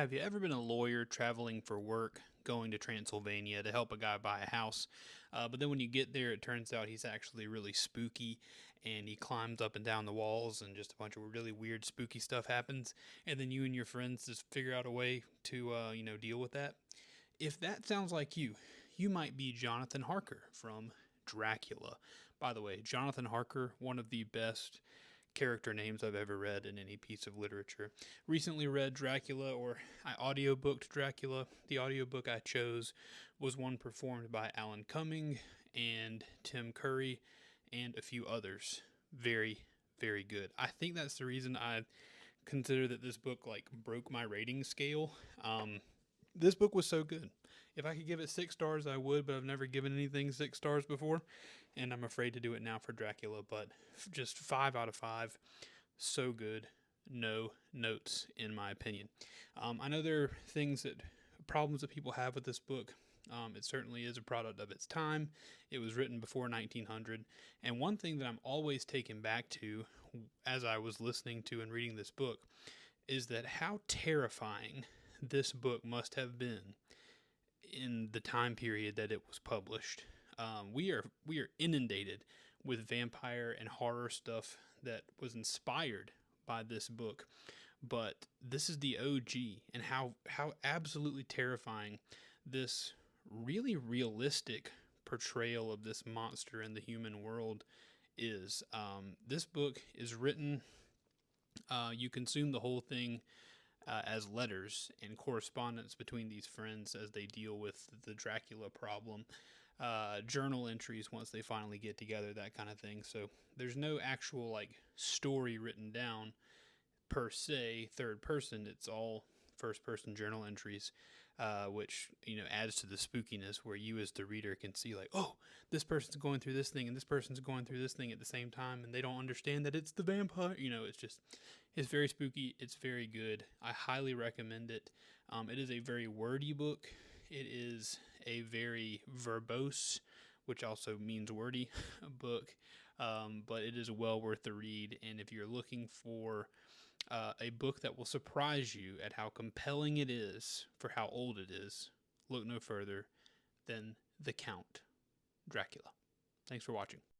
Have you ever been a lawyer traveling for work, going to Transylvania to help a guy buy a house? But then when you get there, it turns out he's actually really spooky and he climbs up and down the walls and just a bunch of really weird, spooky stuff happens. And then you and your friends just figure out a way to, deal with that. If that sounds like you might be Jonathan Harker from Dracula. By the way, Jonathan Harker, one of the best character names I've ever read in any piece of literature. Recently read Dracula, or I audiobooked Dracula. The audiobook I chose was one performed by Alan Cumming and Tim Curry and a few others. Very, very good. I think that's the reason I consider that this book like broke my rating scale. This book was so good. If I could give it 6 stars, I would, but I've never given anything 6 stars before, and I'm afraid to do it now for Dracula. But just 5 out of 5, so good. No notes, in my opinion. I know there are problems that people have with this book. It certainly is a product of its time. It was written before 1900. And one thing that I'm always taken back to as I was listening to and reading this book is that how terrifying this book must have been in the time period that it was published. We are inundated with vampire and horror stuff that was inspired by this book, but this is the OG, and how absolutely terrifying this really realistic portrayal of this monster in the human world is. This book is written. You consume the whole thing as letters and correspondence between these friends as they deal with the Dracula problem, journal entries once they finally get together, that kind of thing. So there's no actual like story written down per se, third person. It's all first person journal entries, which adds to the spookiness, where you as the reader can see like, oh, this person's going through this thing and this person's going through this thing at the same time, and they don't understand that it's the vampire. It's very spooky. It's very good. I highly recommend it. It is a very wordy book. It is a very verbose, which also means wordy, book. But it is well worth the read. And if you're looking for a book that will surprise you at how compelling it is for how old it is, look no further than The Count, Dracula. Thanks for watching.